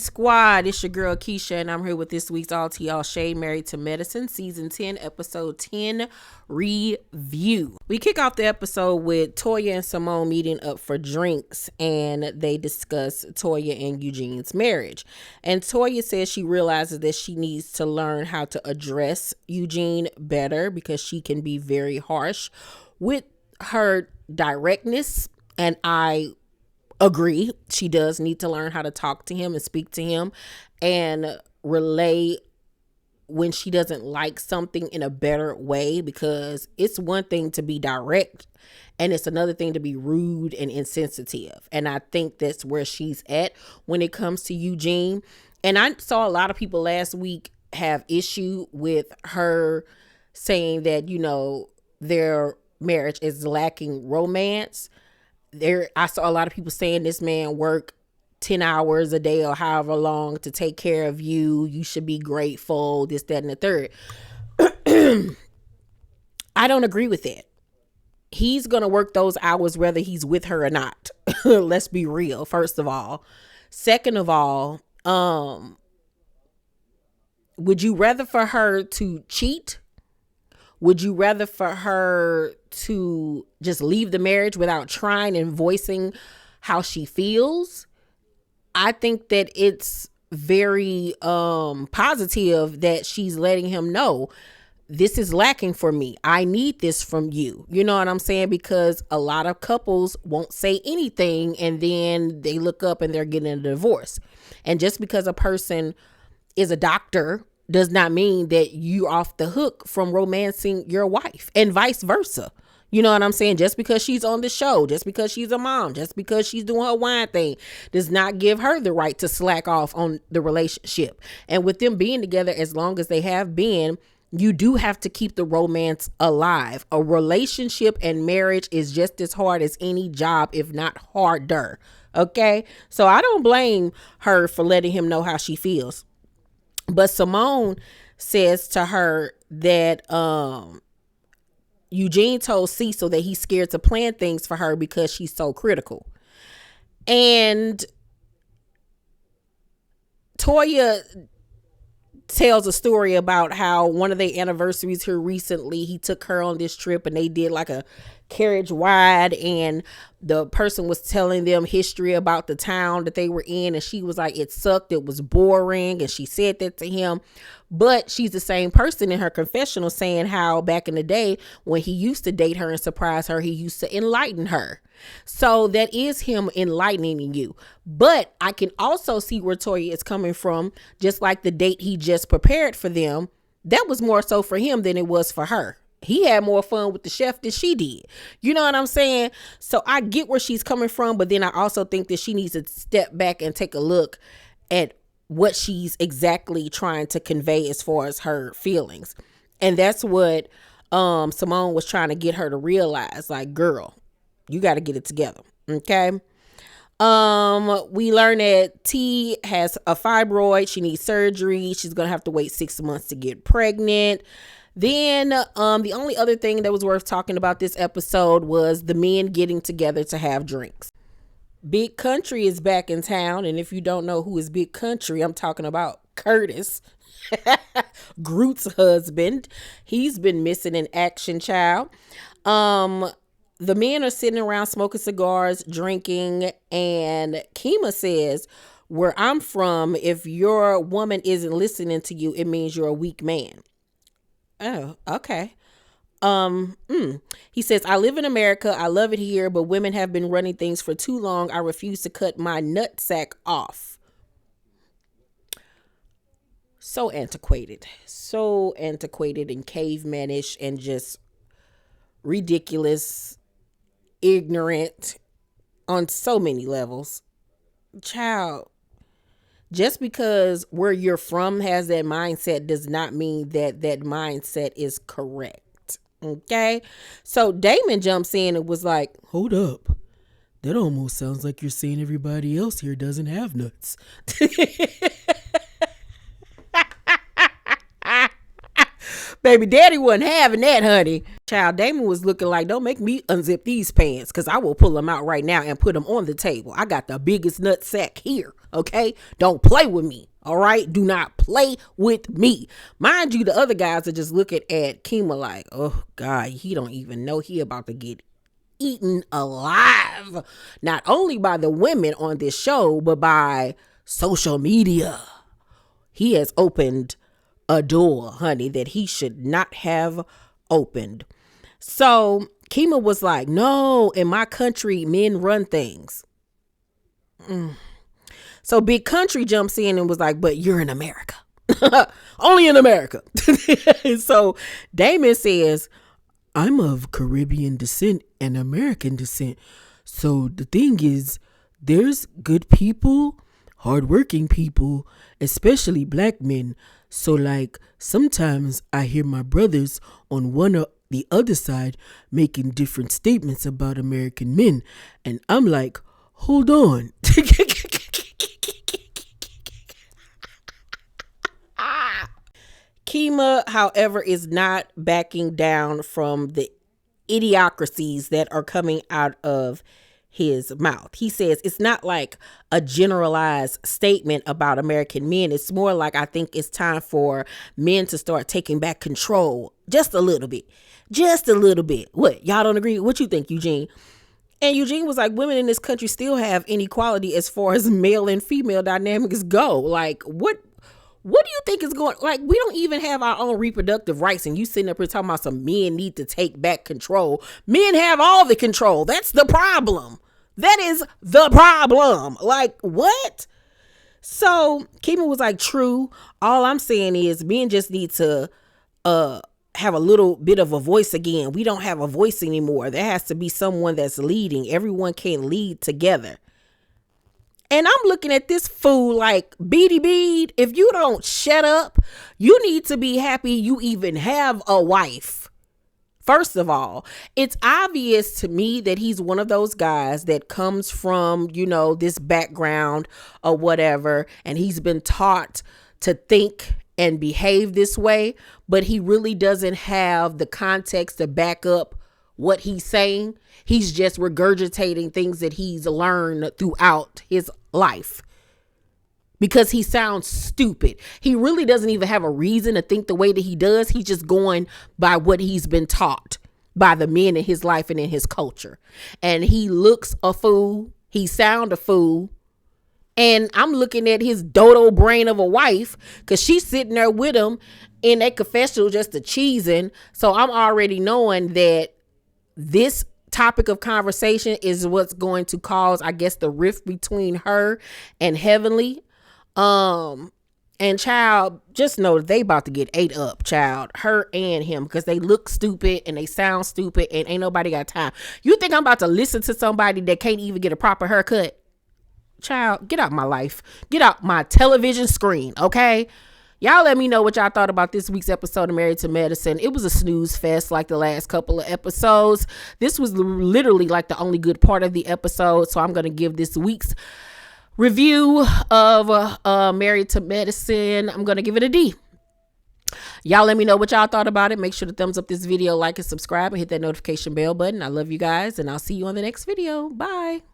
Squad, it's your girl Keisha, and I'm here with this week's All Tea All Shade Married to Medicine Season 10, Episode 10 review. We kick off the episode with Toya and Simone meeting up for drinks, and they discuss Toya and Eugene's marriage. And Toya says she realizes that she needs to learn how to address Eugene better because she can be very harsh with her directness, and I agree. She does need to learn how to talk to him and speak to him and relay when she doesn't like something in a better way, because it's one thing to be direct and it's another thing to be rude and insensitive. And I think that's where she's at when it comes to Eugene. And I saw a lot of people last week have issue with her saying that, you know, their marriage is lacking romance. I saw a lot of people saying this man work 10 hours a day or however long to take care of you. You should be grateful, this, that, and the third. I don't agree with that. He's going to work those hours whether he's with her or not. Let's be real, first of all. Second of all, would you rather for her to cheat? Would you rather for her to just leave the marriage without trying and voicing how she feels? I think that it's very positive that she's letting him know this is lacking for me. I need this from you. You know what I'm saying? Because a lot of couples won't say anything and then they look up and they're getting a divorce. And just because a person is a doctor does not mean that you're off the hook from romancing your wife, and vice versa. You know what I'm saying? Just because she's on the show, just because she's a mom, just because she's doing her wine thing does not give her the right to slack off on the relationship. And with them being together as long as they have been, you do have to keep the romance alive. A relationship and marriage is just as hard as any job, if not harder. Okay? So I don't blame her for letting him know how she feels. But Simone says to her that Eugene told Cecil that he's scared to plan things for her because she's so critical. And Toya tells a story about how one of their anniversaries here recently, he took her on this trip and they did like a carriage ride, and the person was telling them history about the town that they were in, and she was like, it sucked, it was boring, and she said that to him. But she's the same person in her confessional saying how back in the day when he used to date her and surprise her, he used to enlighten her. So that is him enlightening you. But I can also see where Toya is coming from. Just like the date he just prepared for them, that was more so for him than it was for her. He had more fun with the chef than she did. You know what I'm saying? So I get where she's coming from, but then I also think that she needs to step back and take a look at what she's exactly trying to convey as far as her feelings. And that's what Simone was trying to get her to realize. Like, girl, you got to get it together. Okay? We learned that T has a fibroid. She needs surgery. She's going to have to wait 6 months to get pregnant. Then the only other thing that was worth talking about this episode was the men getting together to have drinks. Big Country is back in town, and if you don't know who is Big Country, I'm talking about Curtis, Groot's husband. He's been missing in action, child. The men are sitting around smoking cigars, drinking, and Kema says, where I'm from, if your woman isn't listening to you, it means you're a weak man. Oh, okay. He says, I live in America. I love it here, but women have been running things for too long. I refuse to cut my nutsack off. So antiquated and cavemanish and just ridiculous, ignorant on so many levels. Child, just because where you're from has that mindset does not mean that that mindset is correct. Okay? So Damon jumps in and was like, hold up. That almost sounds like you're saying everybody else here doesn't have nuts. baby daddy wasn't having that, honey. Child, Damon was looking like, don't make me unzip these pants, because I will pull them out right now and put them on the table. I got the biggest nut sack here, okay? Don't play with me, all right? Do not play with me. Mind you, the other guys are just looking at Kema like, oh, God, he don't even know he about to get eaten alive. Not only by the women on this show, but by social media. He has opened a door, honey, that he should not have opened. So Kema was like, no, in my country, men run things. So Big Country jumps in and was like, but you're in America. Only in America. So Damon says, I'm of Caribbean descent and American descent. So the thing is, there's good people, hardworking people, especially black men. So like sometimes I hear my brothers on one or the other side making different statements about American men. And I'm like, hold on. Kema, however, is not backing down from the idiocracies that are coming out of his mouth. He says it's not like a generalized statement about American men. It's more like, I think it's time for men to start taking back control just a little bit. Just a little bit. What? Y'all don't agree? What you think, Eugene? And Eugene was like, women in this country still have inequality as far as male and female dynamics go. Like, what do you think is going, like, we don't even have our own reproductive rights, and you sitting up here talking about some men need to take back control. Men have all the control. That's the problem. That is the problem. Like, what? So Kema was like, true. All I'm saying is men just need to have a little bit of a voice again. We don't have a voice anymore. There has to be someone that's leading. Everyone can't lead together. And I'm looking at this fool like, Beady Bead, if you don't shut up, you need to be happy you even have a wife. First of all, it's obvious to me that he's one of those guys that comes from, you know, this background or whatever, and he's been taught to think and behave this way, but he really doesn't have the context to back up what he's saying. He's just regurgitating things that he's learned throughout his life because he sounds stupid. He really doesn't even have a reason to think the way that he does. He's just going by what he's been taught by the men in his life and in his culture. And he looks a fool. He sound a fool. And I'm looking at his dodo brain of a wife because she's sitting there with him in that confessional just a cheesing. So I'm already knowing that this topic of conversation is what's going to cause, I guess, the rift between her and Heavenly. And child, just know that they about to get ate up, child, her and him, because they look stupid and they sound stupid and ain't nobody got time. You think I'm about to listen to somebody that can't even get a proper haircut? Child, get out my life. Get out my television screen, okay? Y'all let me know what y'all thought about this week's episode of Married to Medicine. It was a snooze fest like the last couple of episodes. This was literally like the only good part of the episode. So I'm going to give this week's review of Married to Medicine. I'm going to give it a D. Y'all let me know what y'all thought about it. Make sure to thumbs up this video, like and subscribe, and hit that notification bell button. I love you guys, and I'll see you on the next video. Bye.